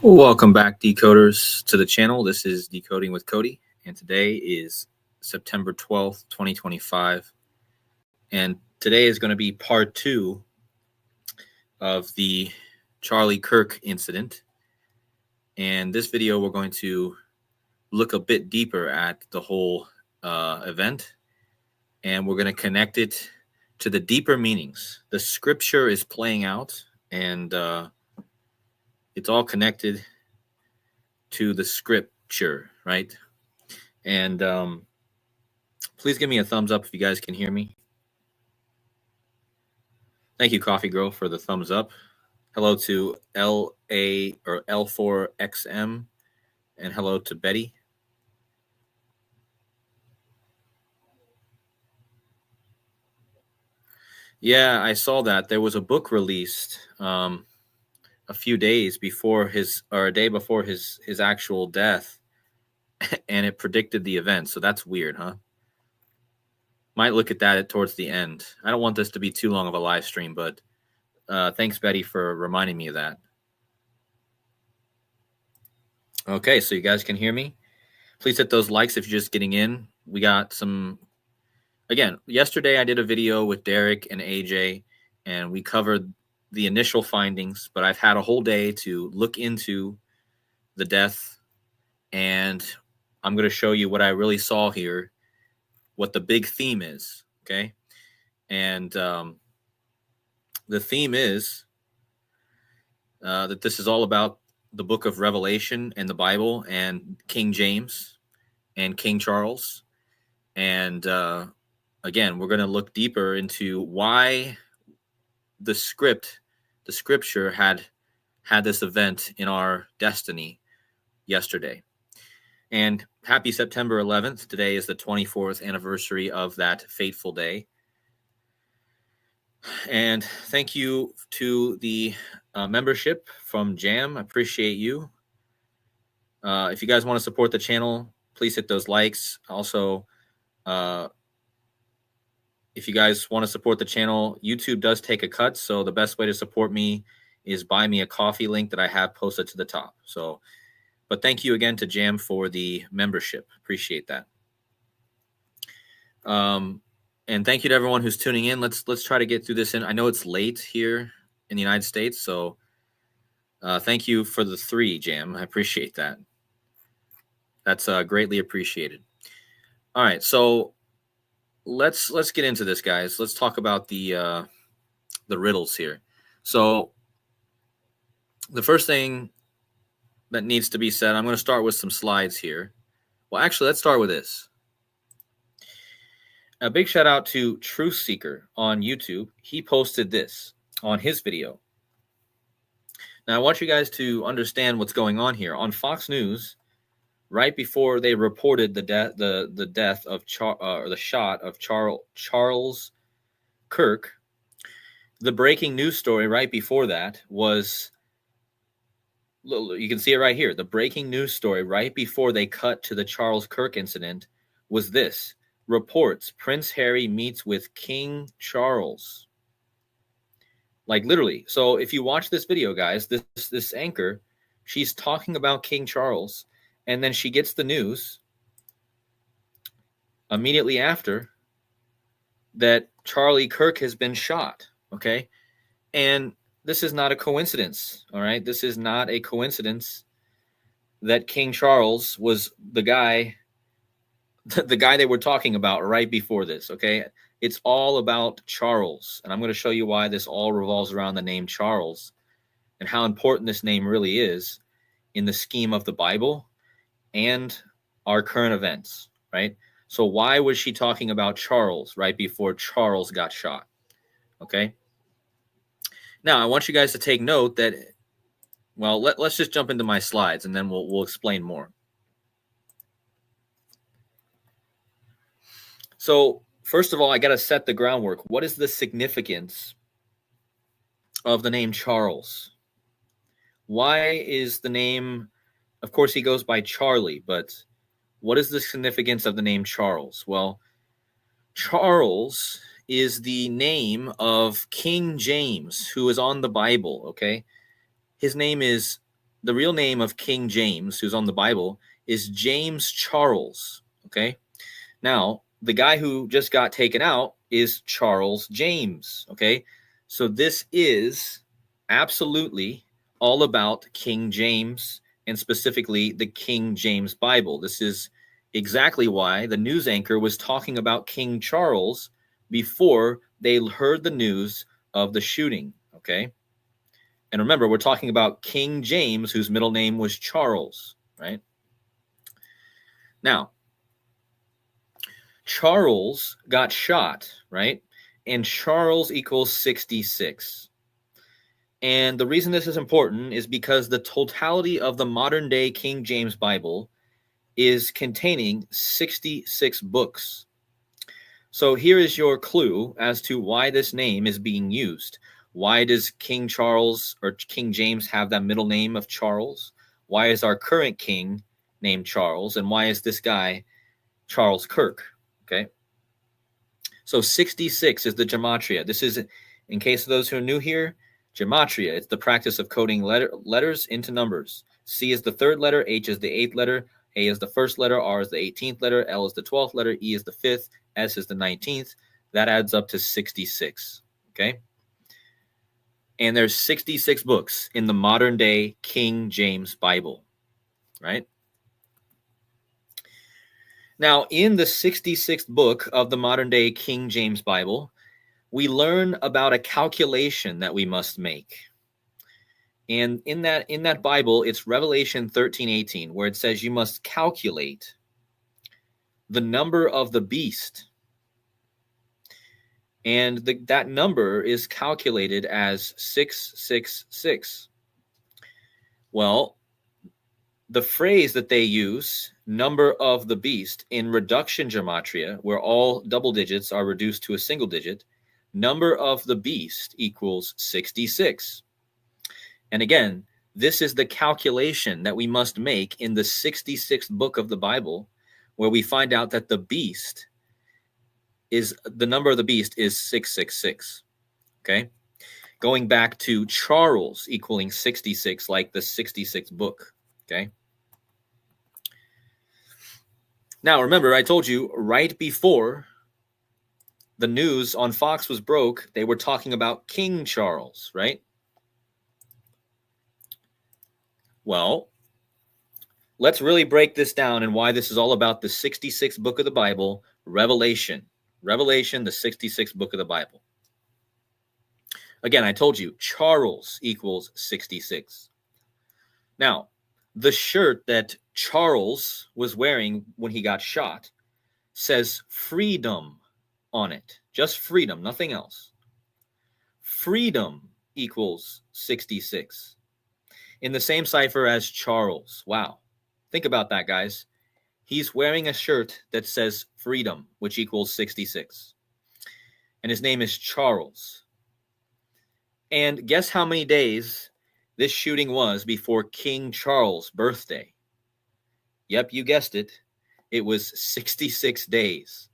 Welcome back, decoders, to the channel. This is Decoding with Kodi, and today is September 12th, 2025. And today is going to be part 2 of the Charlie Kirk incident. And this video, we're going to look a bit deeper at the whole event, and we're going to connect it to the deeper meanings. The scripture is playing out, and it's all connected to the scripture, right? And please give me a thumbs up if you guys can hear me. Thank you, Coffee Girl, for the thumbs up. Hello to LA or L4XM, and hello to Betty. Yeah, I saw that there was a book released a few days before a day before his actual death, and it predicted the event. So that's weird, huh? Might look at that towards the end. I don't want this to be too long of a live stream, but thanks, Betty, for reminding me of that. Okay, so you guys can hear me. Please hit those likes if you're just getting in. We got some. Again, yesterday I did a video with Derek and AJ, and we covered the initial findings, but I've had a whole day to look into the death, and I'm going to show you what I really saw here, what the big theme is, okay? And the theme is that this is all about the book of Revelation and the Bible and King James and King Charles. And again, we're going to look deeper into why the scripture had this event in our destiny yesterday. And happy September 11th. Today is the 24th anniversary of that fateful day. And thank you to the membership from Jam. I appreciate you. If you guys want to support the channel, please hit those likes. Also, if you guys want to support the channel, YouTube does take a cut. So the best way to support me is buy me a coffee link that I have posted to the top. So, but thank you again to Jam for the membership. Appreciate that. And thank you to everyone who's tuning in. Let's try to get through this. I know it's late here in the United States, so thank you for the 3, Jam. I appreciate that. That's greatly appreciated. All right, so let's get into this, guys. Let's talk about the riddles here. So the first thing that needs to be said, I'm going to start with some slides here. Well, actually, let's start with this. A big shout out to Truth Seeker on YouTube. He posted this on his video. Now, I want you guys to understand what's going on here. On Fox News, right before they reported the death of or the shot of Charles Kirk, the breaking news story right before that was, you can see it right here. The breaking news story right before they cut to the Charles Kirk incident was this. Reports Prince Harry meets with King Charles. Like literally. So if you watch this video, guys, this anchor, she's talking about King Charles, and then she gets the news immediately after that Charlie Kirk has been shot, okay? And this is not a coincidence, all right? This is not a coincidence that King Charles was the guy they were talking about right before this, okay? It's all about Charles, and I'm going to show you why this all revolves around the name Charles and how important this name really is in the scheme of the Bible and our current events, right? So why was she talking about Charles right before Charles got shot, okay? Now, I want you guys to take note that, well, let's just jump into my slides, and then we'll explain more. So first of all, I got to set the groundwork. What is the significance of the name Charles? Why is the name, of course, he goes by Charlie, but what is the significance of the name Charles? Well, Charles is the name of King James, who is on the Bible, okay? His name is the real name of King James, who's on the Bible, is James Charles. Okay. Now, the guy who just got taken out is Charles James. Okay. So this is absolutely all about King James, and specifically the King James Bible. This is exactly why the news anchor was talking about King Charles before they heard the news of the shooting. Okay. And remember, we're talking about King James, whose middle name was Charles, right? Now, Charles got shot, right? And Charles equals 66. And the reason this is important is because the totality of the modern day King James Bible is containing 66 books. So here is your clue as to why this name is being used. Why does King Charles or King James have that middle name of Charles? Why is our current king named Charles? And why is this guy Charles Kirk? Okay. So 66 is the Gematria. This is, in case of those who are new here, Gematria. It's the practice of coding letters into numbers. C is the third letter, H is the eighth letter, A is the first letter, R is the 18th letter, L is the 12th letter, E is the 5th, S is the 19th. That adds up to 66. Okay. And there's 66 books in the modern day King James Bible, right? Now, in the 66th book of the modern day King James Bible, we learn about a calculation that we must make. And in that Bible, it's Revelation 13:18, where it says you must calculate the number of the beast. And that number is calculated as 666. Well, the phrase that they use, number of the beast, in reduction gematria, where all double digits are reduced to a single digit, number of the beast equals 66. And again, this is the calculation that we must make in the 66th book of the Bible, where we find out that the number of the beast is 666. Okay. Going back to Charles equaling 66, like the 66th book. Okay. Now, remember, I told you right before the news on Fox was broke, they were talking about King Charles, right? Well, let's really break this down and why this is all about the 66th book of the Bible, Revelation. Revelation, the 66th book of the Bible. Again, I told you, Charles equals 66. Now, the shirt that Charles was wearing when he got shot says freedom on it. Just freedom, nothing else. Freedom equals 66. In the same cipher as Charles. Wow. Think about that, guys. He's wearing a shirt that says freedom, which equals 66. And his name is Charles. And guess how many days this shooting was before King Charles' birthday? Yep, you guessed it. It was 66 days.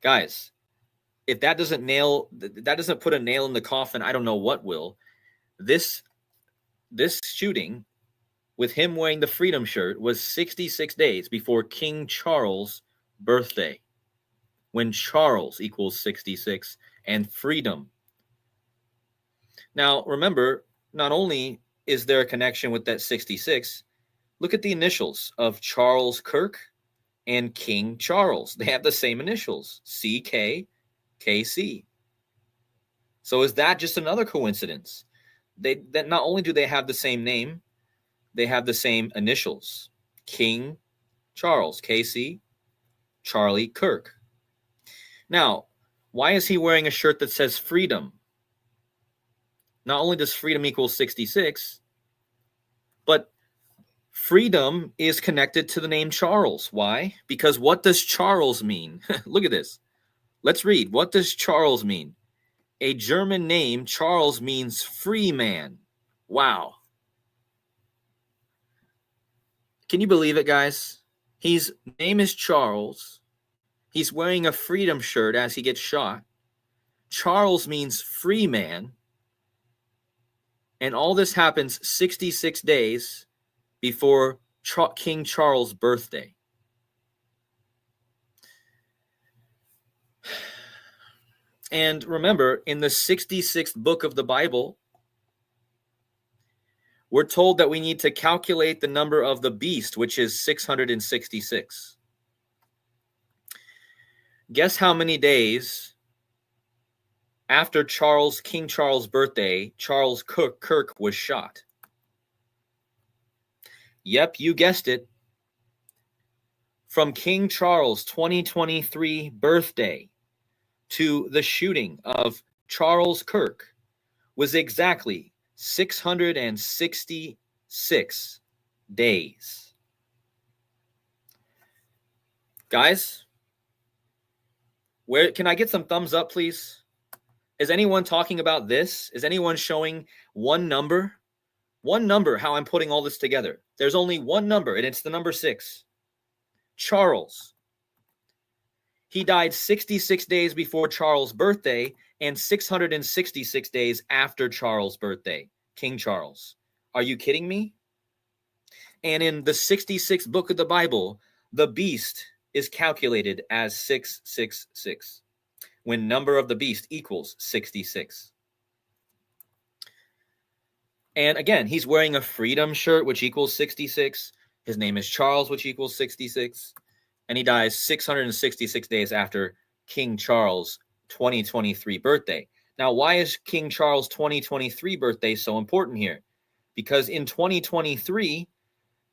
Guys, if that doesn't put a nail in the coffin, I don't know what will. This shooting with him wearing the freedom shirt was 66 days before King Charles' birthday, when Charles equals 66 and freedom. Now, remember, not only is there a connection with that 66, look at the initials of Charles Kirk and King Charles. They have the same initials, CK, KC. So is that just another coincidence? That not only do they have the same name, they have the same initials. King Charles, KC, Charlie Kirk. Now, why is he wearing a shirt that says freedom? Not only does freedom equal 66, but freedom is connected to the name Charles. Why? Because what does Charles mean? Look at this. Let's read. What does Charles mean? A German name, Charles, means free man. Wow. Can you believe it, guys? His name is Charles. He's wearing a freedom shirt as he gets shot. Charles means free man. And all this happens 66 days before King Charles' birthday. And remember, in the 66th book of the Bible, we're told that we need to calculate the number of the beast, which is 666. Guess how many days after King Charles' birthday, Charles Kirk was shot? Yep, you guessed it. From King Charles' 2023 birthday to the shooting of Charles Kirk was exactly 666 days. Guys, where can I get some thumbs up, please? Is anyone talking about this? Is anyone showing one number? One number, how I'm putting all this together. There's only one number, and it's the number 6. Charles. He died 66 days before Charles' birthday and 666 days after Charles' birthday. King Charles. Are you kidding me? And in the 66th book of the Bible, the beast is calculated as 666, when number of the beast equals 66. And again, he's wearing a freedom shirt, which equals 66. His name is Charles, which equals 66. And he dies 666 days after King Charles' 2023 birthday. Now, why is King Charles' 2023 birthday so important here? Because in 2023,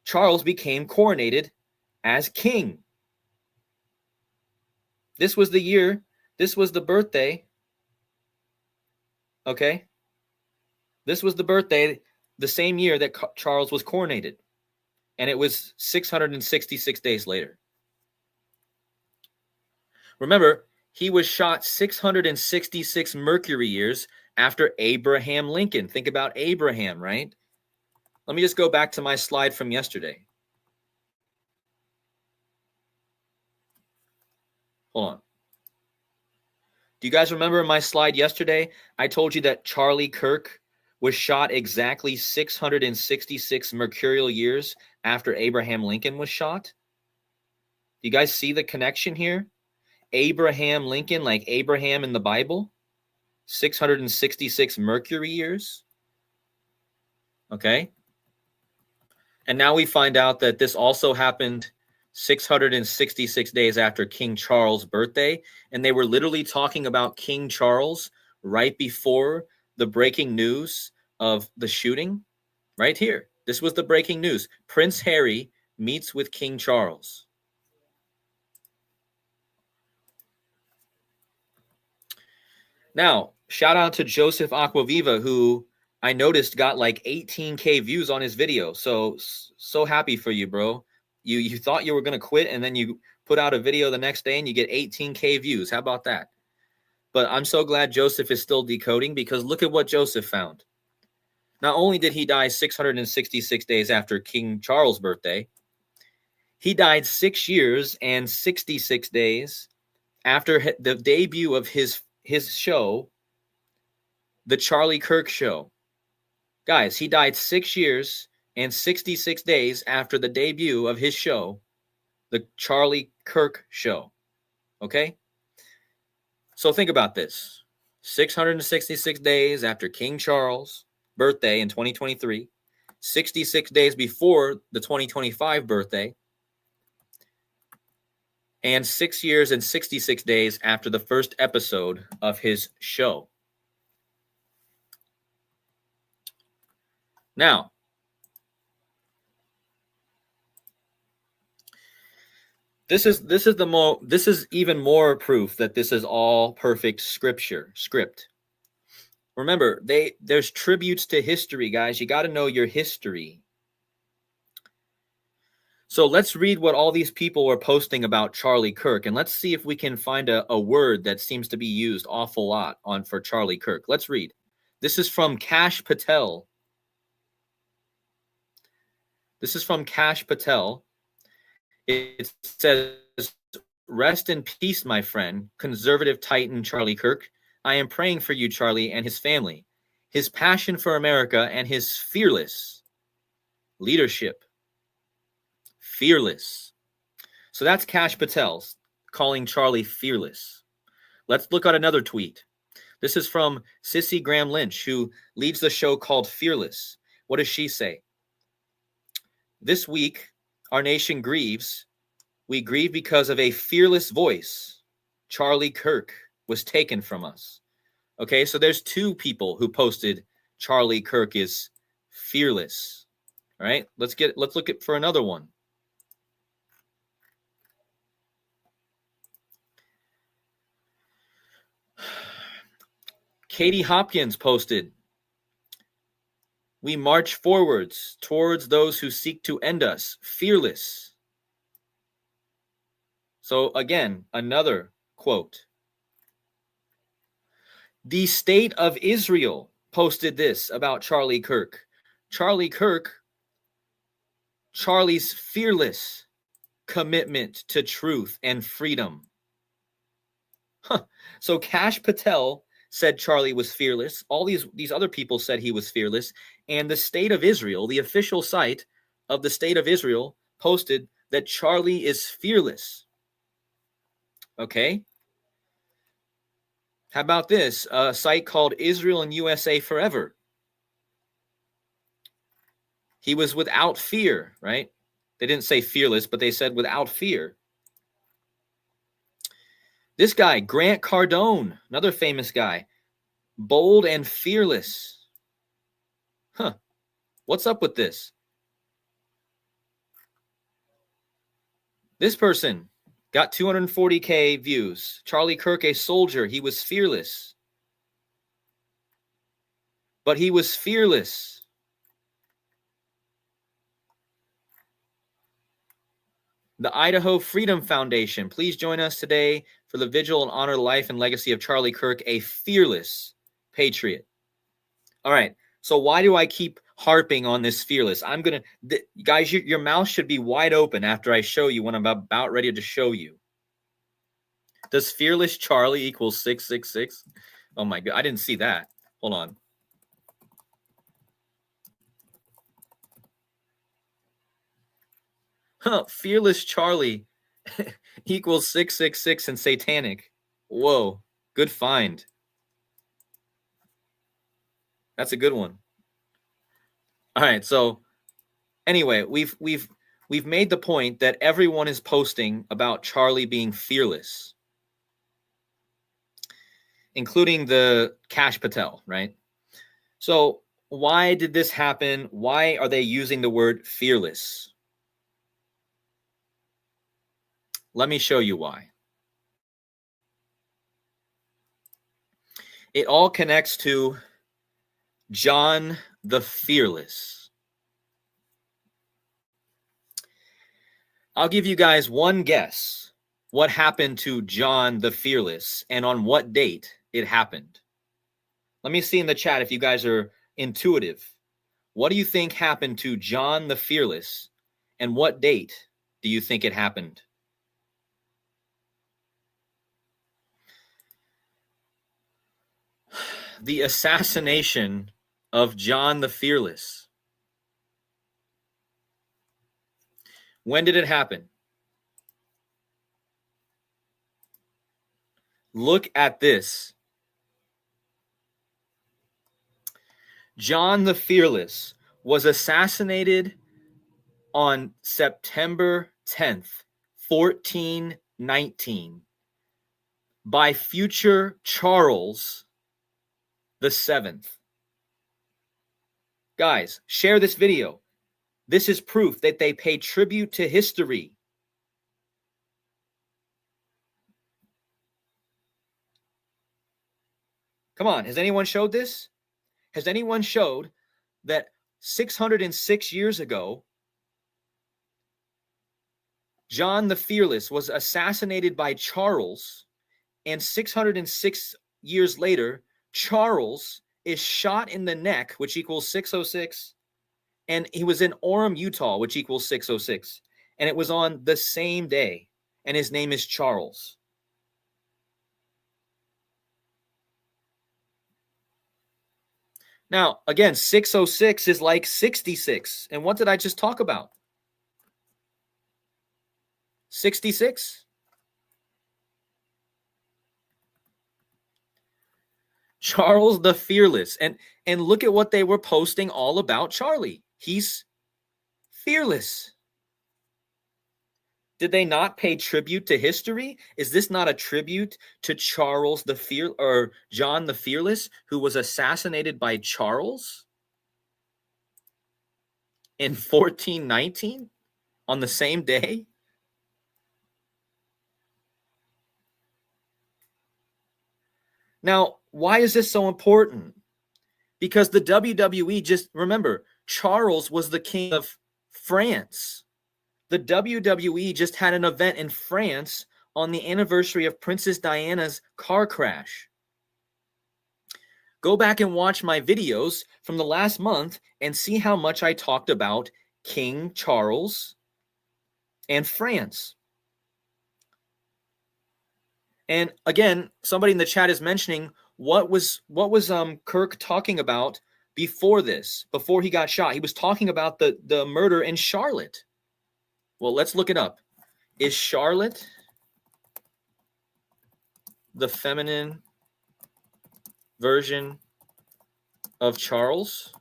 Charles became coronated as king. This was the year, this was the birthday, okay? This was the birthday, the same year that Charles was coronated. And it was 666 days later. Remember, he was shot 666 Mercury years after Abraham Lincoln. Think about Abraham, right? Let me just go back to my slide from yesterday. Hold on. Do you guys remember my slide yesterday? I told you that Charlie Kirk was shot exactly 666 mercurial years after Abraham Lincoln was shot. Do you guys see the connection here? Abraham Lincoln, like Abraham in the Bible, 666 Mercury years. Okay. And now we find out that this also happened 666 days after King Charles' birthday. And they were literally talking about King Charles right before the breaking news of the shooting. Right here. This was the breaking news. Prince Harry meets with King Charles. Now, shout out to Joseph Aquaviva, who I noticed got like 18K views on his video. So happy for you, bro. You thought you were going to quit, and then you put out a video the next day and you get 18K views. How about that? But I'm so glad Joseph is still decoding, because look at what Joseph found. Not only did he die 666 days after King Charles' birthday, he died 6 years and 66 days after the debut of his show, The Charlie Kirk Show. Guys, he died 6 years and 66 days after the debut of his show, The Charlie Kirk Show. Okay? So think about this. 666 days after King Charles' birthday in 2023, 66 days before the 2025 birthday, and 6 years and 66 days after the first episode of his show. Now, this is even more proof that this is all perfect script. Remember, there's tributes to history, guys. You got to know your history. So let's read what all these people are posting about Charlie Kirk, and let's see if we can find a word that seems to be used awful lot for Charlie Kirk. Let's read. This is from Kash Patel. It says, "Rest in peace, my friend, conservative titan Charlie Kirk. I am praying for you, Charlie, and his family. his passion for America, and his fearless leadership. Fearless. So that's Kash Patel calling Charlie fearless. Let's look at another tweet. This is from Sissy Graham Lynch, who leads the show called Fearless. What does she say? This week, our nation grieves. We grieve because of a fearless voice. Charlie Kirk was taken from us. Okay, so there's two people who posted Charlie Kirk is fearless. All right, let's look at for another one. Katie Hopkins posted, we march forwards towards those who seek to end us, fearless. So again, another quote. The State of Israel posted this about Charlie Kirk. Charlie Kirk, Charlie's fearless commitment to truth and freedom. So Kash Patel said Charlie was fearless. All these other people said he was fearless. And the State of Israel, the official site of the State of Israel, posted that Charlie is fearless. Okay. How about this? A site called Israel and USA Forever. He was without fear, right? They didn't say fearless, but they said without fear. This guy, Grant Cardone, another famous guy, bold and fearless. What's up with this? This person got 240K views. Charlie Kirk, a soldier. He was fearless. But he was fearless. The Idaho Freedom Foundation. Please join us today for the vigil and honor the life and legacy of Charlie Kirk, a fearless patriot. All right. So why do I keep harping on this fearless? I'm going to, guys, your mouth should be wide open after I show you what I'm about ready to show you. Does fearless Charlie equal 666? Oh my God. I didn't see that. Hold on. Fearless Charlie equals 666 and satanic. Whoa, good find. That's a good one. All right, so anyway, we've made the point that everyone is posting about Charlie being fearless, including the Kash Patel, right? So why did this happen? Why are they using the word fearless? Let me show you why. It all connects to John the Fearless. I'll give you guys one guess what happened to John the Fearless and on what date it happened. Let me see in the chat if you guys are intuitive. What do you think happened to John the Fearless and what date do you think it happened? The assassination of John the Fearless. When did it happen? Look at this. John the Fearless was assassinated on September 10th, 1419 by future Charles the 7th. Guys, share this video. This is proof that they pay tribute to history. Come on, has anyone showed this? Has anyone showed that 606 years ago, John the Fearless was assassinated by Charles, and 606 years later, Charles is shot in the neck, which equals 606, and he was in Orem, Utah, which equals 606, and it was on the same day, and his name is Charles. Now, again, 606 is like 66. And what did I just talk about? 66. Charles the Fearless. And look at what they were posting all about Charlie. He's fearless. Did they not pay tribute to history? Is this not a tribute to Charles the or John the Fearless, who was assassinated by Charles in 1419 on the same day? Now, why is this so important? Because the WWE, just remember, Charles was the king of France. The WWE just had an event in France on the anniversary of Princess Diana's car crash. Go back and watch my videos from the last month and see how much I talked about King Charles and France. And again, somebody in the chat is mentioning what was Kirk talking about before this, before he got shot. He was talking about the murder in Charlotte. Well, let's look it up. Is Charlotte the feminine version of Charles?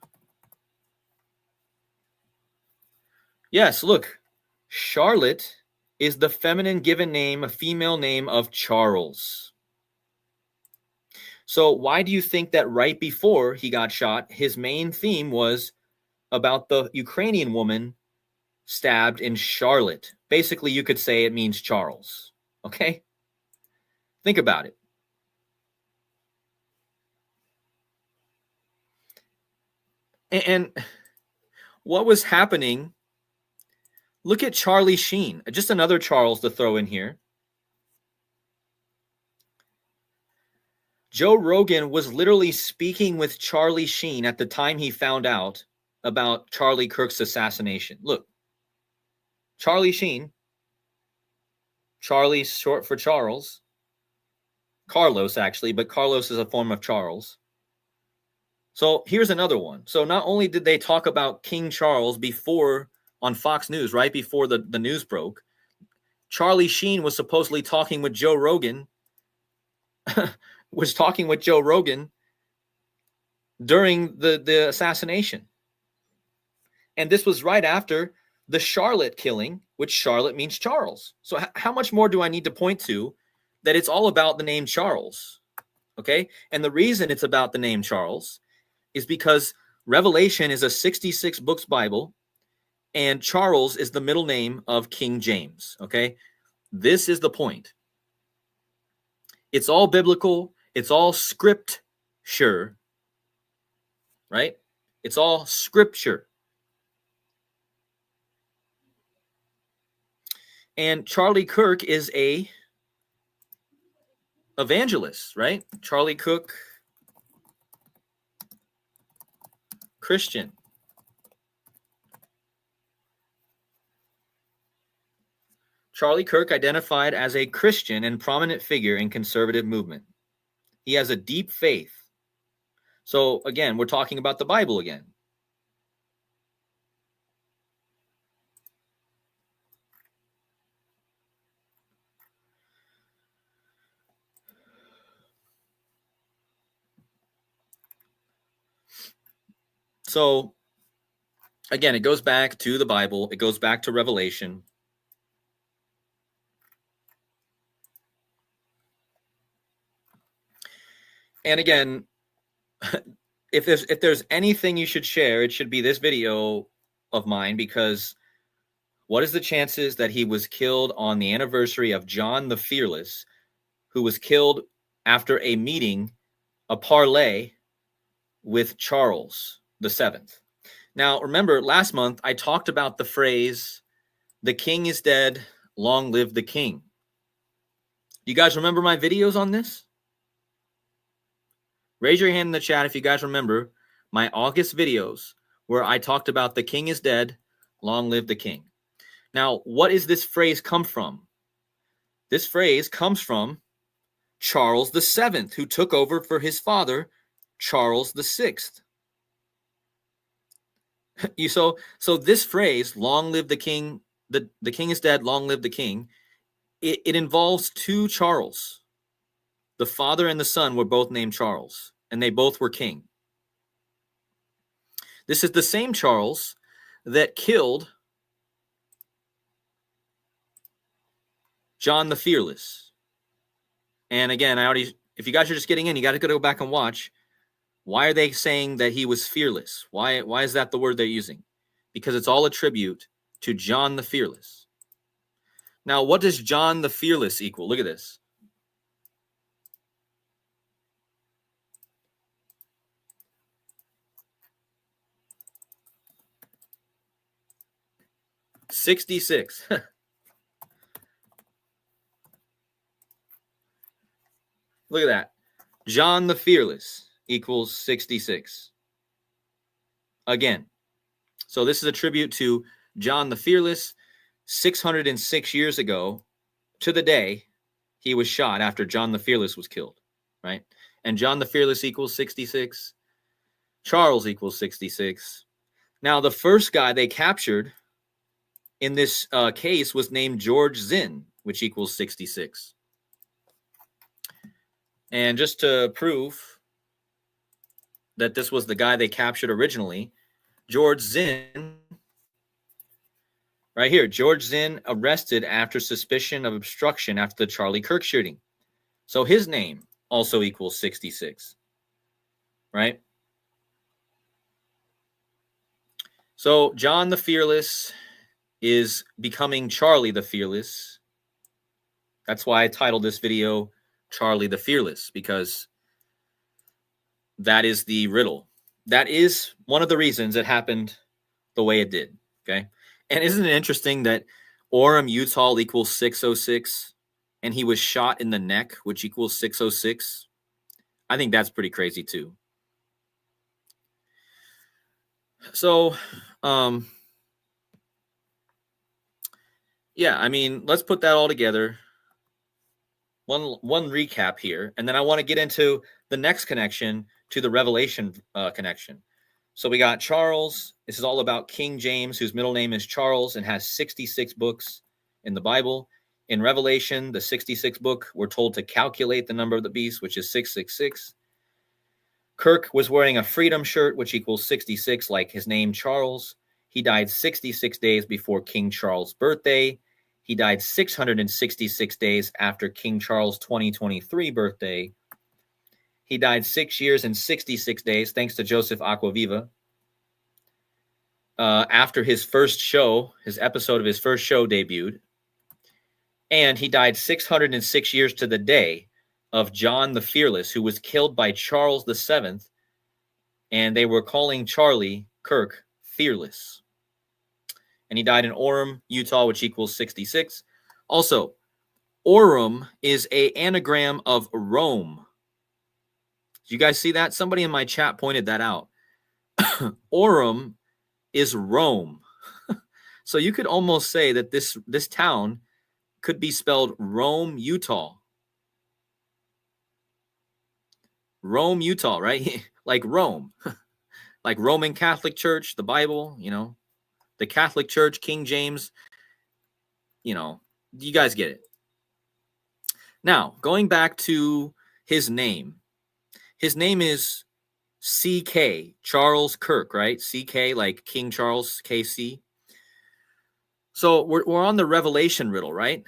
Yes, look. Charlotte is the feminine given name, a female name of Charles. So why do you think that right before he got shot, his main theme was about the Ukrainian woman stabbed in Charlotte? Basically, you could say it means Charles. Okay? Think about it. And what was happening? Look at Charlie Sheen. Just another Charles to throw in here. Joe Rogan was literally speaking with Charlie Sheen at the time he found out about Charlie Kirk's assassination. Look, Charlie Sheen, Charlie's short for Charles, Carlos actually, but Carlos is a form of Charles. So here's another one. So not only did they talk about King Charles before on Fox News, right before the news broke, Charlie Sheen was supposedly talking with Joe Rogan, during the assassination. And this was right after the Charlotte killing, which Charlotte means Charles. So how much more do I need to point to that it's all about the name Charles? Okay? And the reason it's about the name Charles is because Revelation is a 66 books Bible, and Charles is the middle name of King James. Okay? This is the point. It's all biblical. It's all scripture. Right? It's all scripture. And Charlie Kirk is a evangelist, right? Charlie Kirk, Christian. Charlie Kirk identified as a Christian and prominent figure in conservative movement. He has a deep faith. So again, we're talking about the Bible again. So again, it goes back to the Bible. It goes back to Revelation. And again, if there's anything you should share, it should be this video of mine, because what is the chances that he was killed on the anniversary of John the Fearless, who was killed after a meeting, a parlay with Charles the Seventh? Now, remember, last month I talked about the phrase, "The king is dead, long live the king." You guys remember my videos on this? Raise your hand in the chat if you guys remember my August videos where I talked about the king is dead, long live the king. Now, what is this phrase come from? This phrase comes from Charles the Seventh, who took over for his father, Charles the Sixth. So this phrase, long live the king, the king is dead, long live the king, it involves two Charles. The father and the son were both named Charles, and they both were king. This is the same Charles that killed John the Fearless. And again, if you guys are just getting in, you got to go back and watch. Why are they saying that he was fearless? Why is that the word they're using? Because it's all a tribute to John the Fearless. Now, what does John the Fearless equal? Look at this. $66. Look at that. John the Fearless equals 66. Again, so this is a tribute to John the Fearless. 606 years ago, to the day, he was shot after John the Fearless was killed, right? And John the Fearless equals 66. Charles equals 66. Now, the first guy they captured in this case was named George Zinn, which equals 66. And just to prove that this was the guy they captured originally, George Zinn, right here, George Zinn arrested after suspicion of obstruction after the Charlie Kirk shooting. So his name also equals 66, right? So John the Fearless is becoming Charlie the Fearless. That's why I titled this video Charlie the Fearless, because that is the riddle. That is one of the reasons it happened the way it did, okay? And isn't it interesting that Orem, Utah equals 606, and he was shot in the neck, which equals 606? I think that's pretty crazy too. So, yeah, I mean, let's put that all together. One recap here, and then I want to get into the next connection to the Revelation connection. So we got Charles. This is all about King James, whose middle name is Charles and has 66 books in the Bible. In Revelation, the 66th book, we're told to calculate the number of the beast, which is 666. Kirk was wearing a freedom shirt, which equals 66, like his name, Charles. He died 66 days before King Charles' birthday. He died 666 days after King Charles' 2023 birthday. He died 6 years and 66 days, thanks to Joseph Aquaviva. After his first show, his episode of his first show debuted. And he died 606 years to the day of John the Fearless, who was killed by Charles VII. And they were calling Charlie Kirk Fearless. And he died in Orem, Utah, which equals 66. Also, Orem is an anagram of Rome. Did you guys see that? Somebody in my chat pointed that out. Orem is Rome. So you could almost say that this town could be spelled Rome, Utah. Rome, Utah, right? Like Rome. Like Roman Catholic Church, the Bible, the Catholic Church, King James, you guys get it. Now, going back to his name. His name is C.K., Charles Kirk, right? C.K., like King Charles, K.C. So we're on the Revelation riddle, right?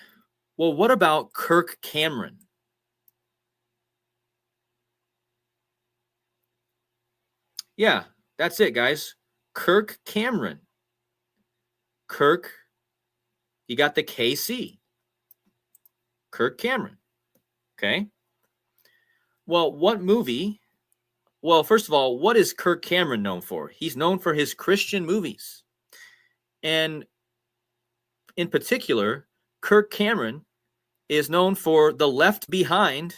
Well, what about Kirk Cameron? Yeah, that's it, guys. Kirk Cameron. Kirk, you got the KC. Kirk Cameron. Okay. Well, what movie? Well, first of all, what is Kirk Cameron known for? He's known for his Christian movies. And in particular, Kirk Cameron is known for the Left Behind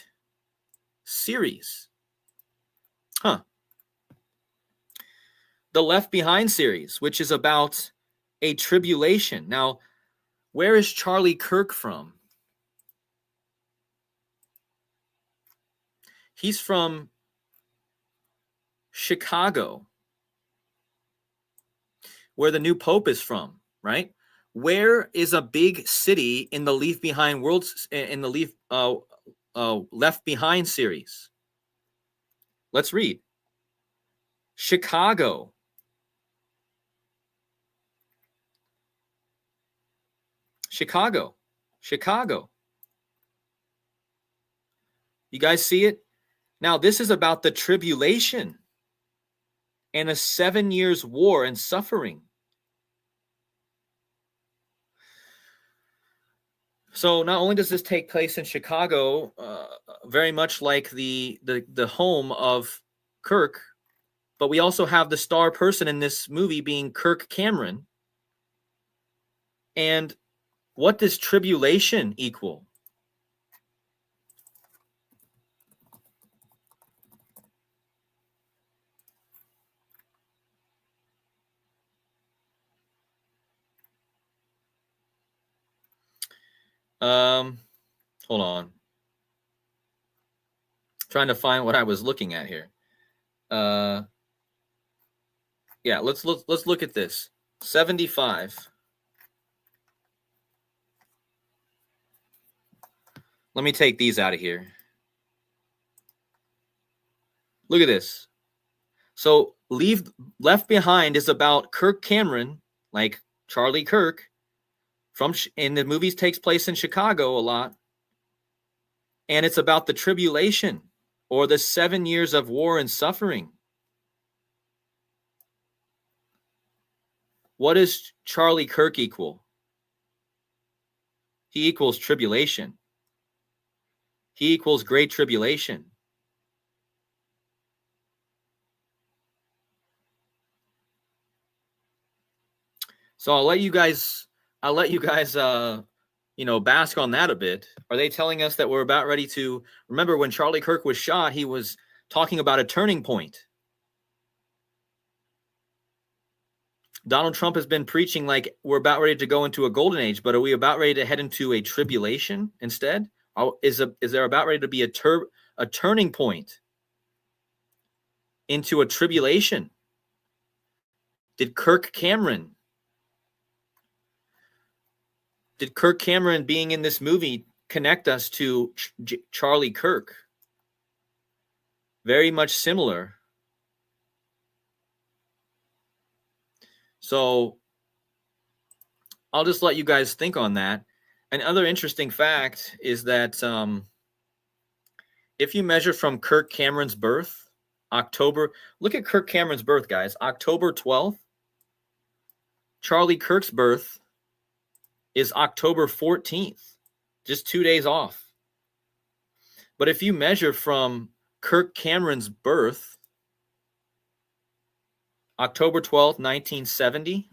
series. Huh. The Left Behind series, which is about a tribulation. Now, where is Charlie Kirk from? He's from Chicago. where the new pope is from, right? Where is a big city in the Leave Behind Worlds in the Left Behind series? Let's read. Chicago. Chicago. Chicago. You guys see it? Now, this is about the tribulation and a 7 years war and suffering. So not only does this take place in Chicago, very much like the home of Kirk, but we also have the star person in this movie being Kirk Cameron. And what does tribulation equal? Hold on. Trying to find what I was looking at here. Yeah, let's look at this. 75. Let me take these out of here. Look at this. So Left Behind is about Kirk Cameron, like Charlie Kirk, in the movies takes place in Chicago a lot. And it's about the tribulation or the 7 years of war and suffering. What does Charlie Kirk equal? He equals tribulation. He equals great tribulation. So I'll let you guys bask on that a bit. Are they telling us that we're about ready to remember when Charlie Kirk was shot, he was talking about a turning point. Donald Trump has been preaching like we're about ready to go into a golden age, but are we about ready to head into a tribulation instead? Is there about ready to be a turning point into a tribulation? Did Kirk Cameron being in this movie connect us to Charlie Kirk? Very much similar. So I'll just let you guys think on that. Another interesting fact is that if you measure from Kirk Cameron's birth, look at Kirk Cameron's birth, guys, October 12th. Charlie Kirk's birth is October 14th, just 2 days off. But if you measure from Kirk Cameron's birth, October 12th, 1970,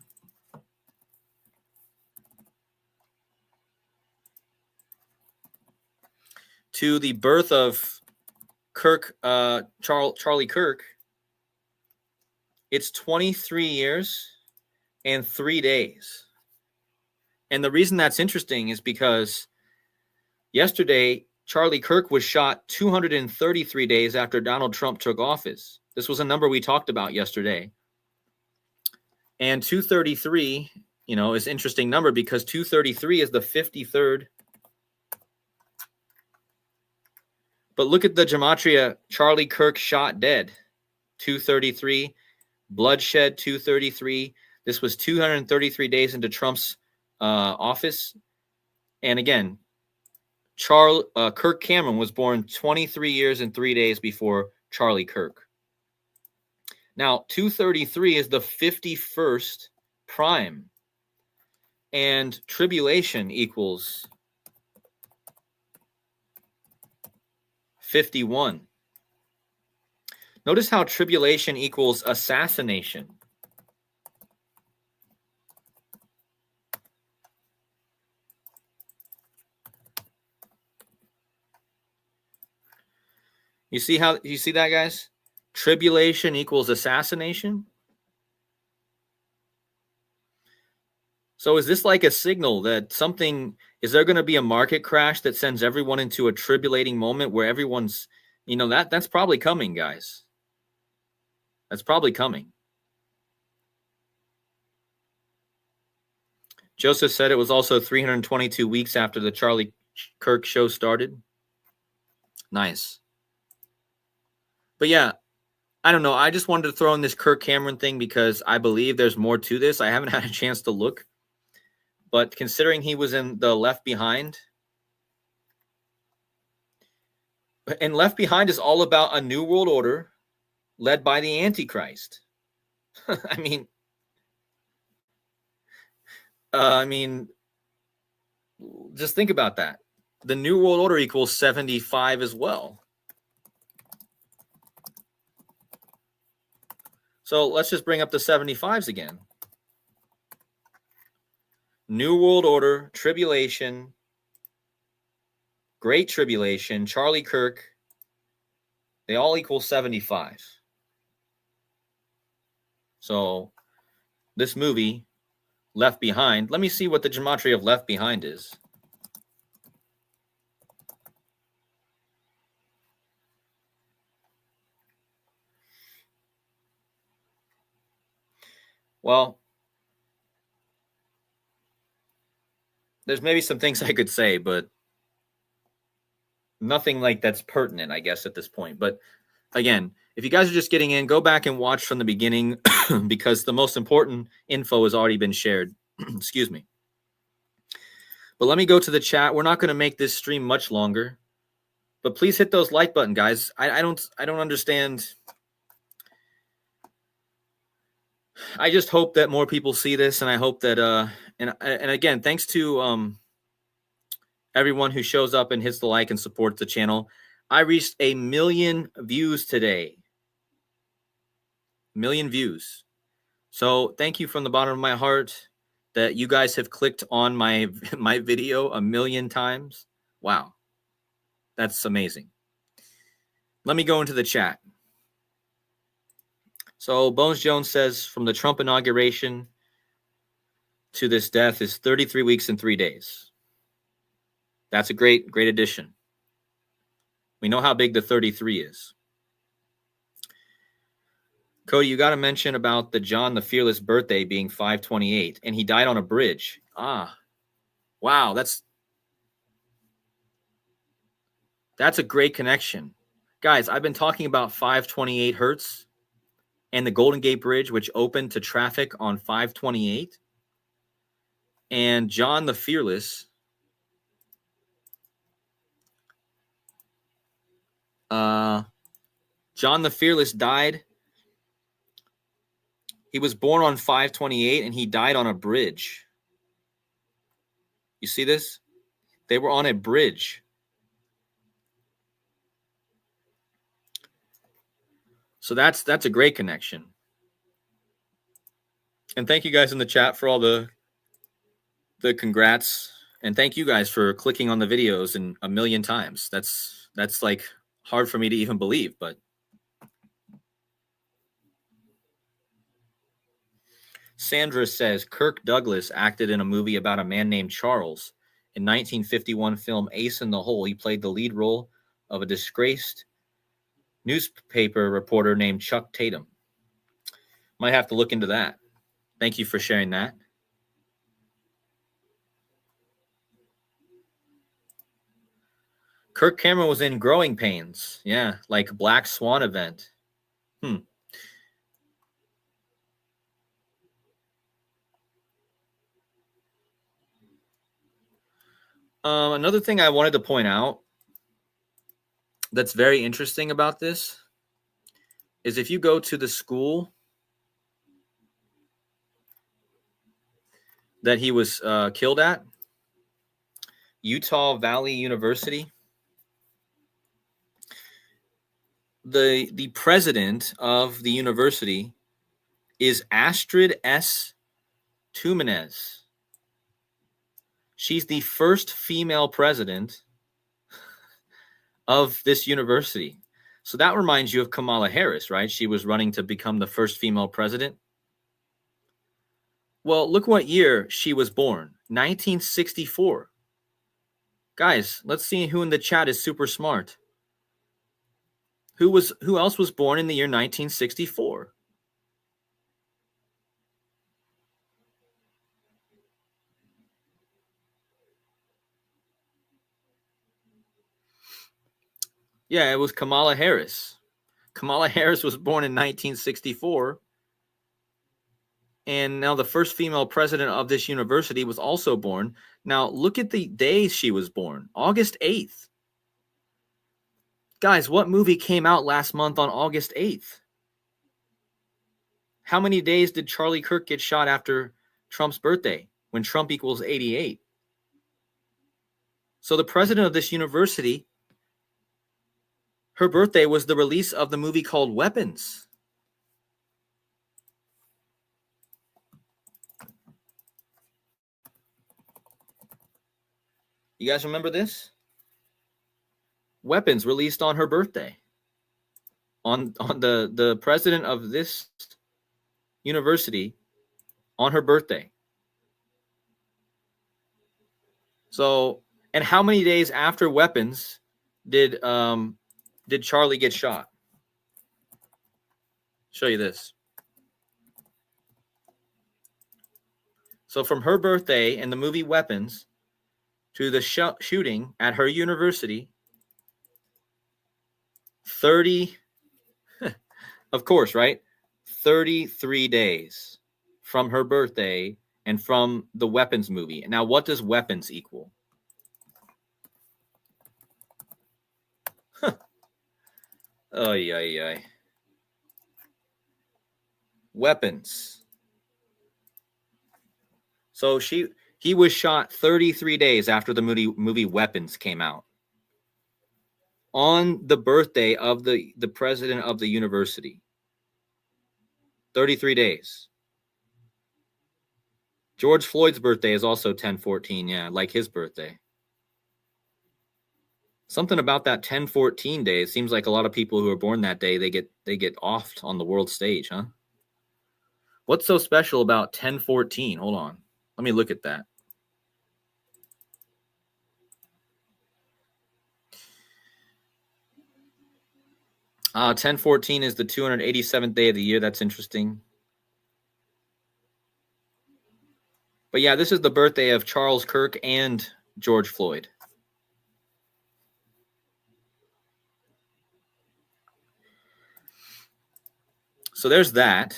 to the birth of Charlie Kirk, it's 23 years and 3 days. And the reason that's interesting is because yesterday, Charlie Kirk was shot 233 days after Donald Trump took office. This was a number we talked about yesterday. And 233, is an interesting number because 233 is the 53rd. But look at the Gematria, Charlie Kirk shot dead, 233, bloodshed, 233. This was 233 days into Trump's office. And again, Kirk Cameron was born 23 years and 3 days before Charlie Kirk. Now, 233 is the 51st prime. And tribulation equals 51. Notice how tribulation equals assassination. You see that, guys? Tribulation equals assassination. So is this like a signal that is there going to be a market crash that sends everyone into a tribulating moment where everyone's, that's probably coming, guys. That's probably coming. Joseph said it was also 322 weeks after the Charlie Kirk show started. Nice. But yeah, I don't know. I just wanted to throw in this Kirk Cameron thing because I believe there's more to this. I haven't had a chance to look. But considering he was in the Left Behind, and Left Behind is all about a new world order led by the Antichrist. I mean, just think about that. The new world order equals 75 as well. So let's just bring up the 75s again. New world order, tribulation, great tribulation, Charlie Kirk, they all equal 75. So this movie, Left Behind, let me see what the gematria of Left Behind is. Well, there's maybe some things I could say, but nothing like that's pertinent, I guess, at this point. But again, if you guys are just getting in, go back and watch from the beginning because the most important info has already been shared. Excuse me. But let me go to the chat. We're not going to make this stream much longer, but please hit those like button, guys. I don't understand. I just hope that more people see this, and I hope that and again, thanks to everyone who shows up and hits the like and supports the channel. I reached 1 million views today. 1 million views. So thank you from the bottom of my heart that you guys have clicked on my video 1 million times. Wow. That's amazing. Let me go into the chat. So Bones Jones says from the Trump inauguration to this death is 33 weeks and 3 days. That's a great addition. We know how big the 33 is. Kodi, you got to mention about the John the Fearless birthday being 5/28, and he died on a bridge. Ah, wow, that's a great connection. Guys, I've been talking about 5/28 Hertz and the Golden Gate Bridge, which opened to traffic on 5/28. And John the Fearless, John the Fearless died. He was born on 5/28 and he died on a bridge. You see this? They were on a bridge. So that's a great connection. And thank you guys in the chat for all the congrats. And thank you guys for clicking on the videos in 1 million times. That's like hard for me to even believe, but Sandra says Kirk Douglas acted in a movie about a man named Charles. In 1951 film Ace in the Hole, he played the lead role of a disgraced newspaper reporter named Chuck Tatum. Might have to look into that. Thank you for sharing that. Kirk Cameron was in Growing Pains. Yeah, like Black Swan event. Another thing I wanted to point out that's very interesting about this is if you go to the school that he was killed at, Utah Valley University, the president of the university is Astrid S. Tumenez. She's the first female president of this university. So that reminds you of Kamala Harris, right? She was running to become the first female president. Well, look what year she was born. 1964. Guys, let's see who in the chat is super smart. Who else was born in the year 1964? Yeah, it was Kamala Harris. Kamala Harris was born in 1964. And now the first female president of this university was also born. Now, look at the days she was born. August 8th. Guys, what movie came out last month on August 8th? How many days did Charlie Kirk get shot after Trump's birthday when Trump equals 88? So the president of this university, her birthday was the release of the movie called Weapons. You guys remember this? Weapons released on her birthday. On the president of this university on her birthday. So, and how many days after Weapons did Charlie get shot? Show you this. So from her birthday and the movie Weapons to the shooting at her university, 30, of course, right? 33 days from her birthday and from the Weapons movie. Now, what does Weapons equal? Oh, yeah. Weapons. So he was shot 33 days after the movie Weapons came out. On the birthday of the president of the university. 33 days. George Floyd's birthday is also 10/14, yeah, like his birthday. Something about that 10/14 day. It seems like a lot of people who are born that day, they get offed on the world stage, huh? What's so special about 10/14? Hold on. Let me look at that. Ah, 10/14 is the 287th day of the year. That's interesting. But yeah, this is the birthday of Charles Kirk and George Floyd. So there's that.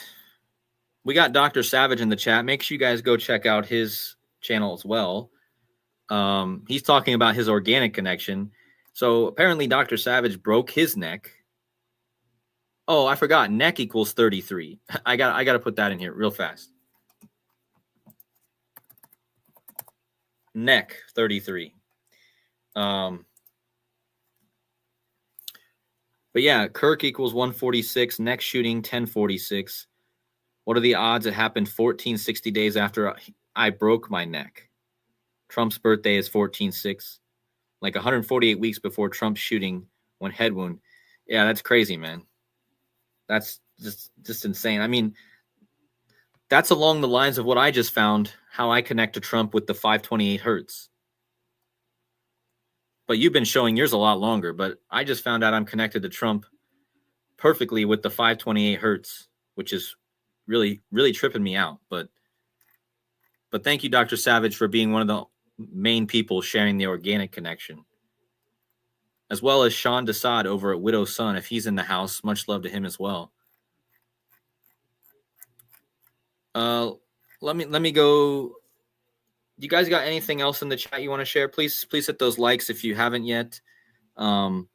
We got Dr. Savage in the chat. Make sure you guys go check out his channel as well. He's talking about his organic connection. So apparently Dr. Savage broke his neck. Oh, I forgot. Neck equals 33. I got to put that in here real fast. Neck 33. But yeah, Kirk equals 146. Neck shooting 1046. What are the odds it happened 1460 days after I broke my neck? Trump's birthday is 14/6. Like 148 weeks before Trump's shooting when head wound. Yeah, that's crazy, man. That's just insane. I mean, that's along the lines of what I just found, how I connect to Trump with the 528 hertz. But you've been showing yours a lot longer, but I just found out I'm connected to Trump perfectly with the 528 hertz, which is really, really tripping me out. But thank you, Dr. Savage, for being one of the main people sharing the organic connection. As well as Sean Desad over at Widow's Son. If he's in the house, much love to him as well. Let me go. You guys got anything else in the chat you want to share? Please hit those likes if you haven't yet. Oh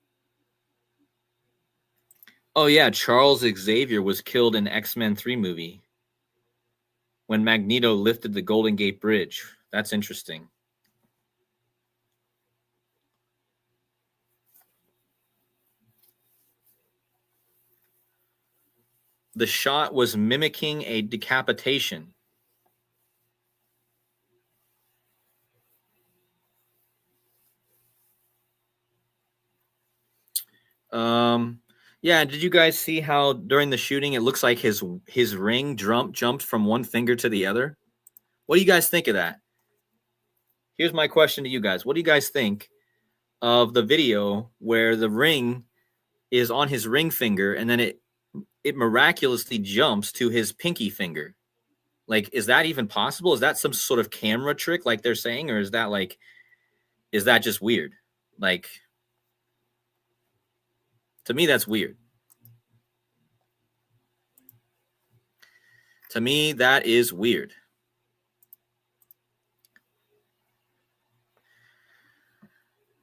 yeah, Charles Xavier was killed in X-Men 3 movie when Magneto lifted the Golden Gate Bridge. That's interesting. The shot was mimicking a decapitation. Yeah, did you guys see how during the shooting it looks like his ring jumped from one finger to the other? What do you guys think of that? Here's my question to you guys. What do you guys think of the video where the ring is on his ring finger and then it miraculously jumps to his pinky finger? Like, is that even possible? Is that some sort of camera trick like they're saying, or is that just weird? Like, To me, that's weird. To me, that is weird.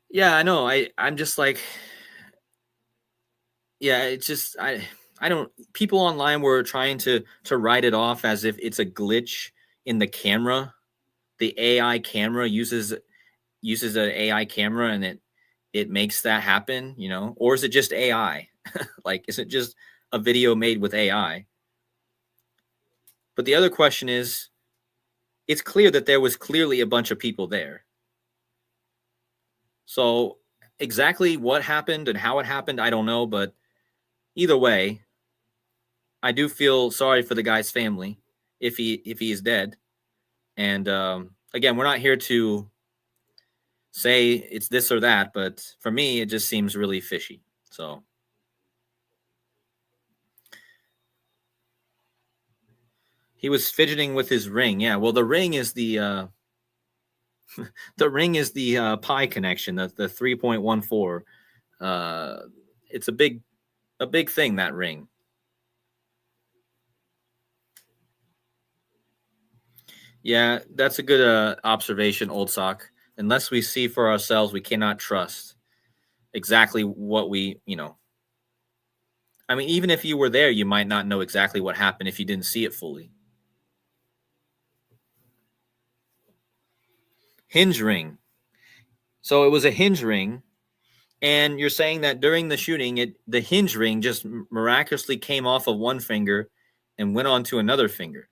Yeah, I know. I'm just like, yeah, it's just I don't. People online were trying to write it off as if it's a glitch in the camera. The AI camera uses an AI camera and it makes that happen, you know? Or is it just AI? Like, is it just a video made with AI? But the other question is, it's clear that there was clearly a bunch of people there. So exactly what happened and how it happened, I don't know. But either way, I do feel sorry for the guy's family if he is dead. And again, we're not here to say it's this or that, but for me, it just seems really fishy. So he was fidgeting with his ring. Yeah, well, the ring is the pi connection, the 3.14. It's a big thing, that ring. Yeah, that's a good observation, Old Sock. Unless we see for ourselves, we cannot trust exactly what I mean, even if you were there, you might not know exactly what happened if you didn't see it fully. Hinge ring. So it was a hinge ring, and you're saying that during the shooting, the hinge ring just miraculously came off of one finger and went on to another finger.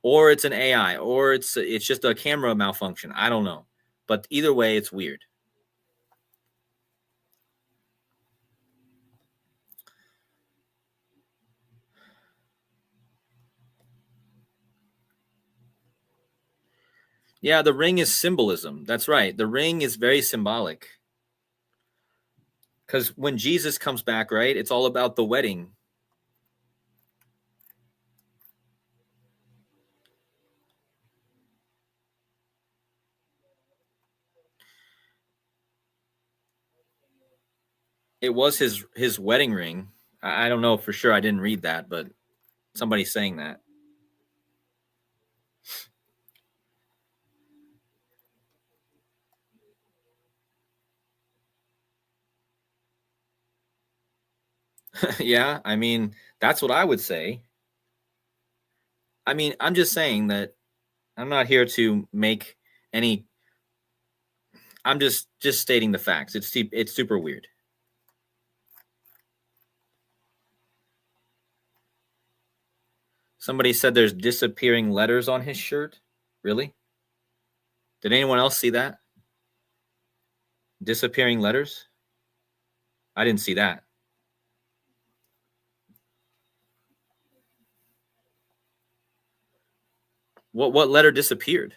Or it's an AI, or it's just a camera malfunction. I don't know, but either way, it's weird. Yeah, the ring is symbolism. That's right. The ring is very symbolic. Because when Jesus comes back, right, it's all about the wedding. It was his wedding ring. I don't know for sure. I didn't read that, but somebody's saying that. Yeah, I mean, that's what I would say. I mean, I'm just saying that I'm not here to make any. I'm just stating the facts. It's super weird. Somebody said there's disappearing letters on his shirt. Really? Did anyone else see that? Disappearing letters? I didn't see that. What letter disappeared?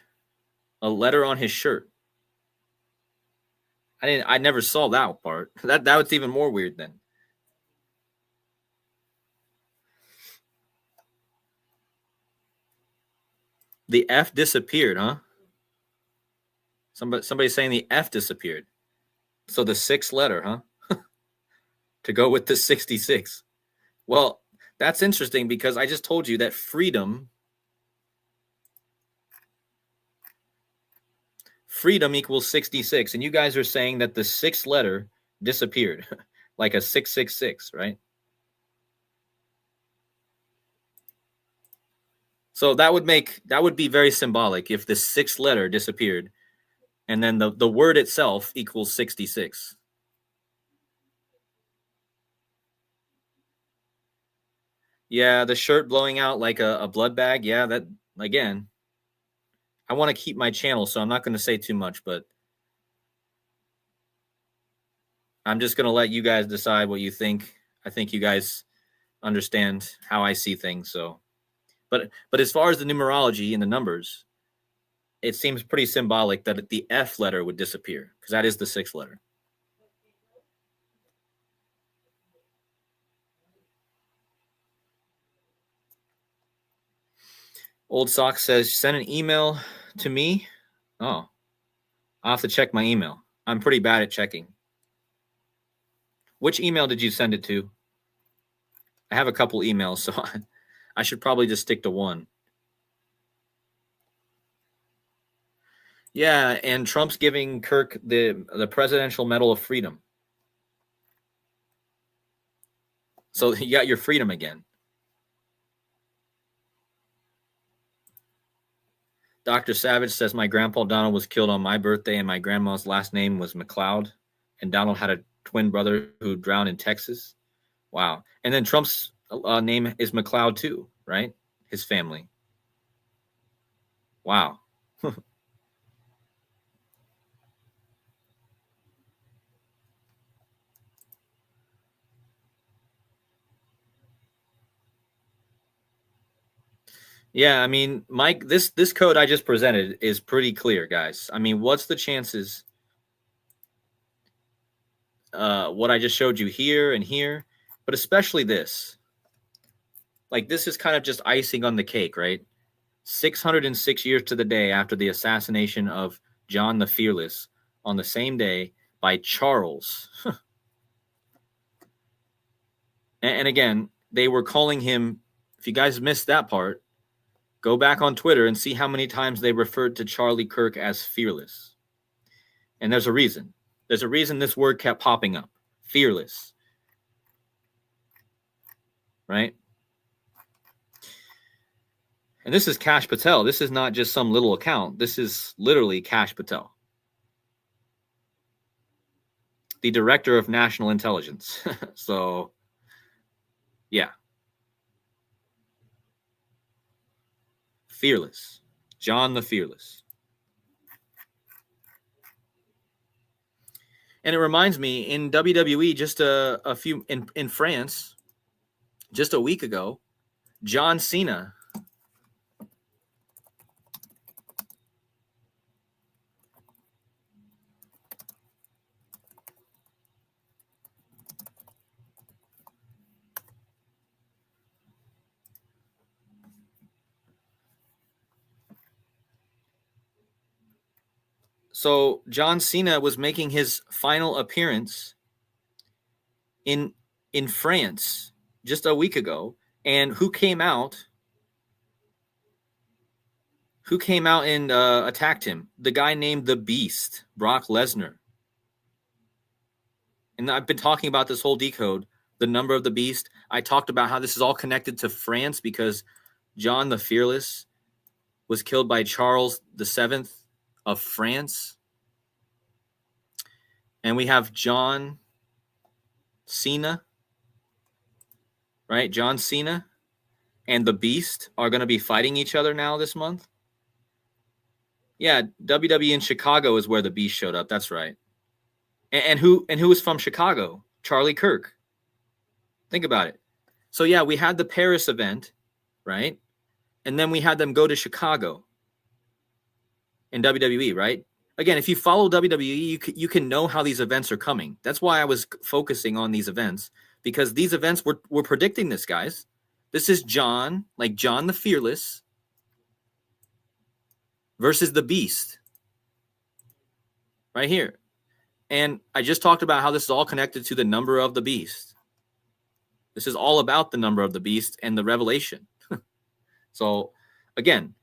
A letter on his shirt. I never saw that part. That was even more weird then. The F disappeared, huh? Somebody's saying the F disappeared. So the sixth letter, huh? To go with the 66. Well, that's interesting because I just told you that freedom equals 66, and you guys are saying that the sixth letter disappeared, like a 666, right? So that would be very symbolic if the sixth letter disappeared, and then the word itself equals 66. Yeah, the shirt blowing out like a blood bag. Yeah, that again. I want to keep my channel, so I'm not going to say too much, but I'm just going to let you guys decide what you think. I think you guys understand how I see things. So, but as far as the numerology and the numbers, it seems pretty symbolic that the F letter would disappear because that is the sixth letter. Old Sock says, send an email to me. Oh, I'll have to check my email. I'm pretty bad at checking. Which email did you send it to? I have a couple emails, so I should probably just stick to one. Yeah, and Trump's giving Kirk the Presidential Medal of Freedom. So you got your freedom again. Dr. Savage says, my grandpa Donald was killed on my birthday, and my grandma's last name was McLeod, and Donald had a twin brother who drowned in Texas. Wow. And then Trump's name is McLeod too, right? His family. Wow. Yeah, I mean, Mike, this code I just presented is pretty clear, guys. I mean, what's the chances? What I just showed you here and here, but especially this. Like, this is kind of just icing on the cake, right? 606 years to the day after the assassination of John the Fearless on the same day by Charles. And again, they were calling him, if you guys missed that part, go back on Twitter and see how many times they referred to Charlie Kirk as fearless. And there's a reason. There's a reason this word kept popping up. Fearless. Right? And this is Kash Patel. This is not just some little account. This is literally Kash Patel, the director of national intelligence. So, yeah. Fearless. John the Fearless. And it reminds me, in WWE, just a few, in France, just a week ago, John Cena So John Cena was making his final appearance in France just a week ago, and who came out? Who came out and attacked him? The guy named the Beast, Brock Lesnar. And I've been talking about this whole decode, the number of the beast. I talked about how this is all connected to France because John the Fearless was killed by Charles VII of France. And we have John Cena, right? John Cena and the Beast are going to be fighting each other now this month. Yeah, WWE in Chicago is where the Beast showed up. That's right. And who was from Chicago? Charlie Kirk. Think about it. So yeah, we had the Paris event, right? And then we had them go to Chicago in WWE, right? Again, if you follow WWE, you can know how these events are coming. That's why I was focusing on these events, because these events were predicting this, guys. This is John, like John the Fearless, versus the Beast, right here. And I just talked about how this is all connected to the number of the Beast. This is all about the number of the Beast and the revelation. So, again,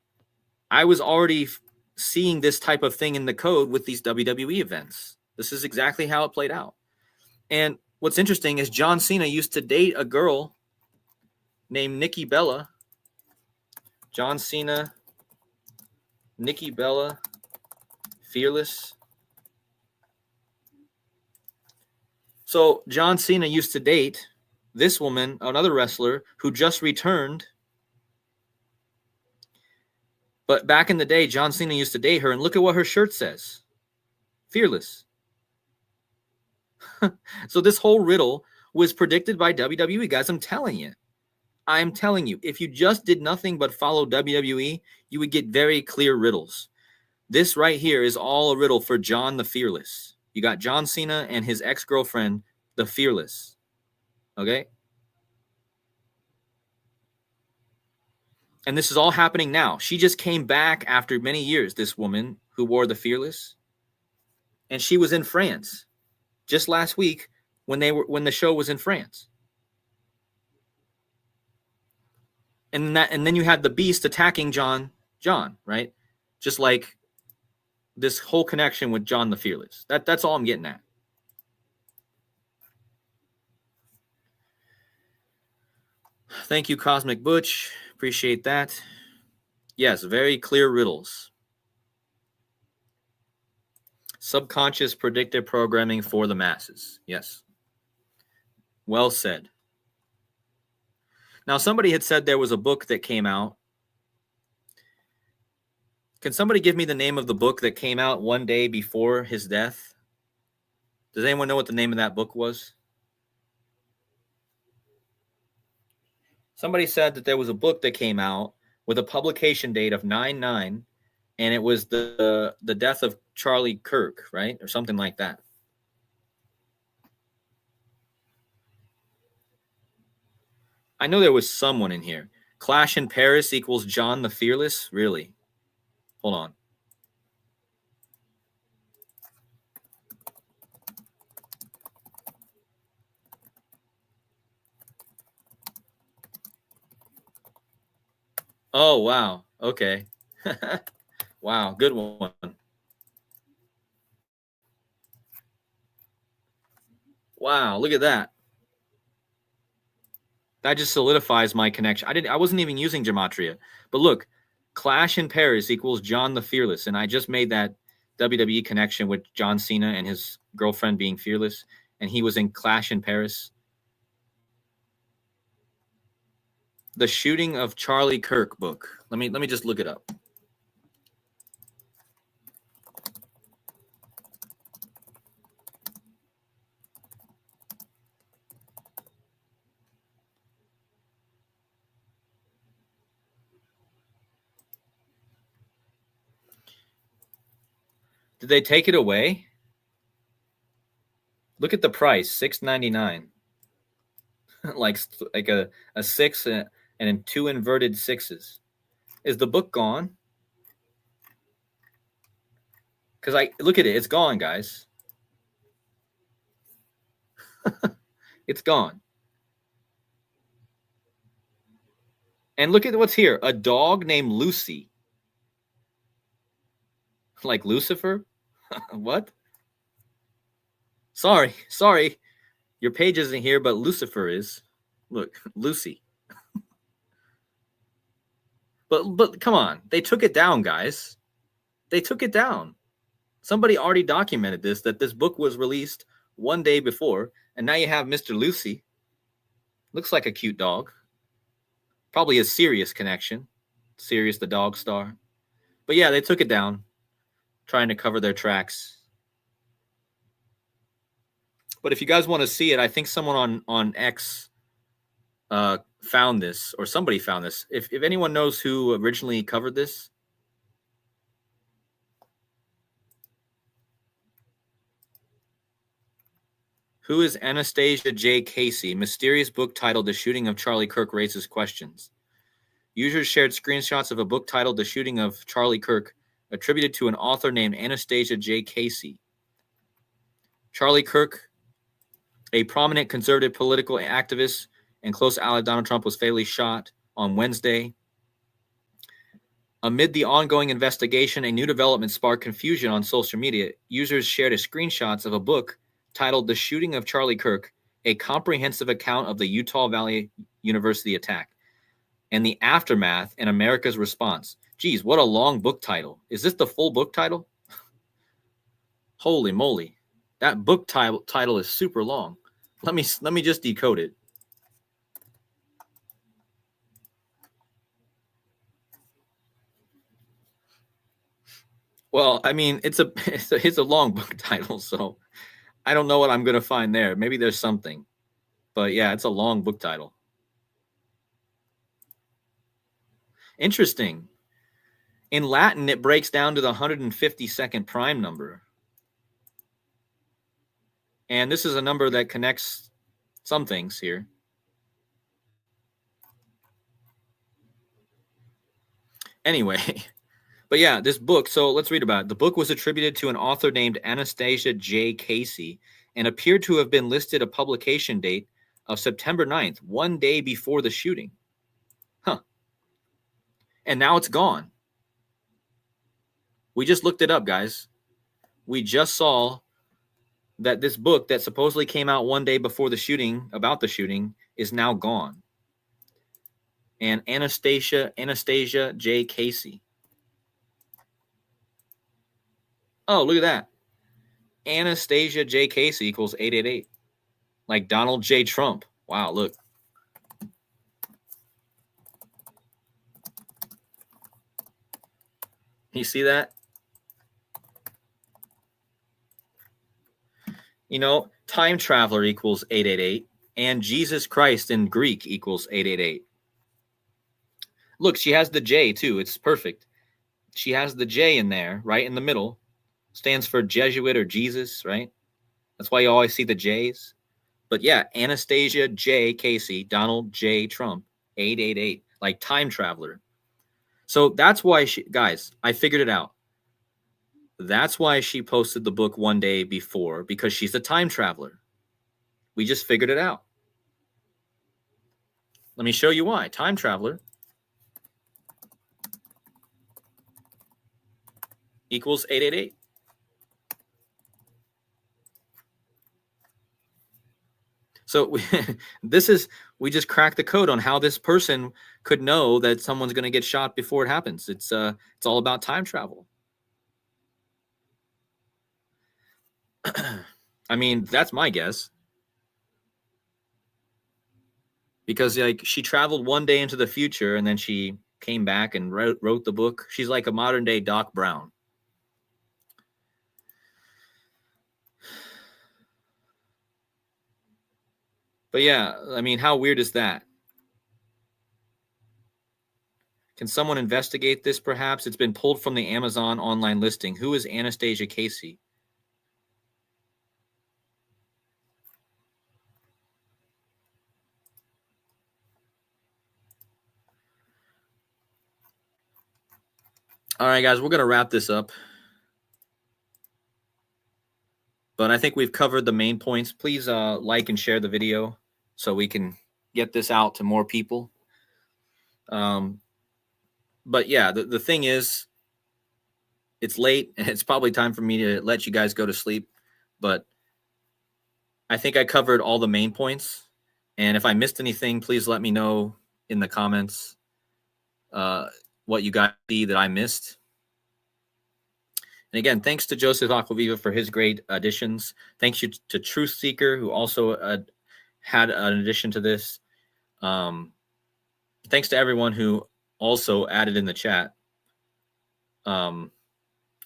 I was already seeing this type of thing in the code with these WWE events. This is exactly how it played out. And what's interesting is John Cena used to date a girl named Nikki Bella. John Cena, Nikki Bella, Fearless. So John Cena used to date this woman, another wrestler, who just returned. But back in the day, John Cena used to date her, and look at what her shirt says. Fearless. So this whole riddle was predicted by WWE, guys. I'm telling you. If you just did nothing but follow WWE, you would get very clear riddles. This right here is all a riddle for John the Fearless. You got John Cena and his ex-girlfriend, the Fearless. Okay? And this is all happening now. She just came back after many years, this woman who wore the Fearless. And she was in France just last week when the show was in France. And then you had the Beast attacking John, right? Just like this whole connection with John the Fearless. That's all I'm getting at. Thank you, Cosmic Butch. Appreciate that. Yes, very clear riddles. Subconscious predictive programming for the masses. Yes. Well said. Now, somebody had said there was a book that came out. Can somebody give me the name of the book that came out one day before his death? Does anyone know what the name of that book was? Somebody said that there was a book that came out with a publication date of 9/9, and it was the death of Charlie Kirk, right? Or something like that. I know there was someone in here. Clash in Paris equals John the Fearless? Really? Hold on. Oh, wow. Okay. Wow, good one. Wow, look at that. That just solidifies my connection. I wasn't even using Gematria. But look, Clash in Paris equals John the Fearless. And I just made that WWE connection with John Cena and his girlfriend being fearless. And he was in Clash in Paris. The Shooting of Charlie Kirk book. Let me just look it up. Did they take it away? Look at the price, $6.99. like a six and two inverted sixes. Is the book gone? Because I look at it, it's gone, guys. It's gone. And look at what's here. A dog named Lucy. Like Lucifer? What? Sorry. Your page isn't here, but Lucifer is. Look, Lucy. But come on. They took it down, guys. They took it down. Somebody already documented this, that this book was released one day before, and now you have Mr. Lucy. Looks like a cute dog. Probably a Sirius connection. Sirius the dog star. But yeah, they took it down, trying to cover their tracks. But if you guys want to see it, I think someone on X found this, or somebody found this. If anyone knows who originally covered this. Who is Anastasia J. Casey? Mysterious book titled The Shooting of Charlie Kirk raises questions. Users shared screenshots of a book titled The Shooting of Charlie Kirk, attributed to an author named Anastasia J. Casey. Charlie Kirk, a prominent conservative political activist and close ally of Donald Trump, was fatally shot on Wednesday. Amid the ongoing investigation, a new development sparked confusion on social media. Users shared screenshots of a book titled The Shooting of Charlie Kirk, a comprehensive account of the Utah Valley University attack, and the aftermath and America's response. Geez, what a long book title. Is this the full book title? Holy moly. That book title is super long. Let me just decode it. Well, I mean, it's a long book title, so I don't know what I'm going to find there. Maybe there's something. But yeah, it's a long book title. Interesting. In Latin, it breaks down to the 152nd prime number. And this is a number that connects some things here. Anyway, but yeah, this book, so let's read about it. The book was attributed to an author named Anastasia J. Casey, and appeared to have been listed a publication date of September 9th, one day before the shooting. Huh. And now it's gone. We just looked it up, guys. We just saw that this book that supposedly came out one day before the shooting, about the shooting, is now gone. And Anastasia J. Casey. Oh, look at that. Anastasia J. Casey equals 888. Like Donald J. Trump. Wow, look. You see that? You know, time traveler equals 888, and Jesus Christ in Greek equals 888. Look, she has the J too. It's perfect. She has the J in there, right in the middle. Stands for Jesuit or Jesus, right? That's why you always see the J's. But yeah, Anastasia J. Casey, Donald J. Trump, 888, like time traveler. So that's why she, guys, I figured it out. That's why she posted the book one day before, because she's a time traveler. We just figured it out. Let me show you why. Time traveler equals 888. So we just cracked the code on how this person could know that someone's going to get shot before it happens. It's all about time travel. I mean, that's my guess. Because like she traveled one day into the future and then she came back and wrote the book. She's like a modern day Doc Brown. But yeah, I mean, how weird is that? Can someone investigate this perhaps? It's been pulled from the Amazon online listing. Who is Anastasia Casey? All right, guys, we're going to wrap this up. But I think we've covered the main points. Please like and share the video so we can get this out to more people. But yeah, the thing is, it's late and it's probably time for me to let you guys go to sleep. But I think I covered all the main points. And if I missed anything, please let me know in the comments what you guys see that I missed. And again, thanks to Joseph Aquaviva for his great additions. Thanks you to Truth Seeker, who also had an addition to this. Thanks to everyone who also added in the chat. And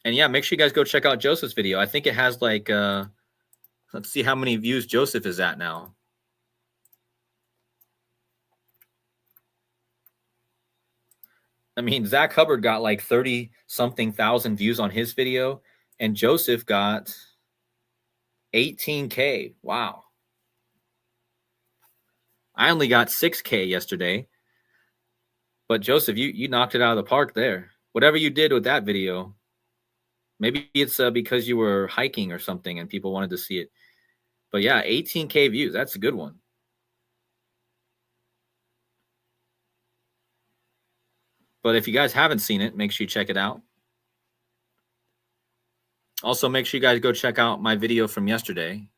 yeah, make sure you guys go check out Joseph's video. I think it has like, let's see how many views Joseph is at now. I mean, Zach Hubbard got like 30-something thousand views on his video, and Joseph got 18K. Wow. I only got 6K yesterday. But Joseph, you knocked it out of the park there. Whatever you did with that video, maybe it's because you were hiking or something and people wanted to see it. But yeah, 18K views. That's a good one. But if you guys haven't seen it, make sure you check it out. Also, make sure you guys go check out my video from yesterday.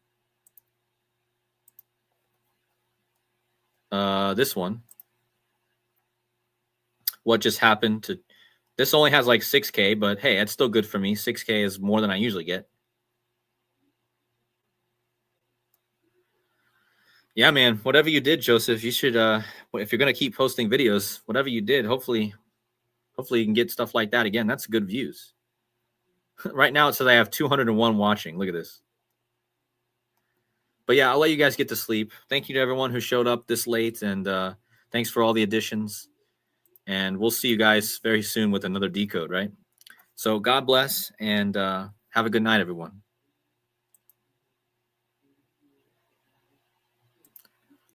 This one. What just happened to... This only has like 6K, but hey, that's still good for me. 6K is more than I usually get. Yeah, man, whatever you did, Joseph, you should, if you're going to keep posting videos, whatever you did, hopefully you can get stuff like that again. That's good views. Right now it says I have 201 watching. Look at this. But yeah, I'll let you guys get to sleep. Thank you to everyone who showed up this late, and thanks for all the additions. And we'll see you guys very soon with another Decode, right? So God bless, and have a good night, everyone.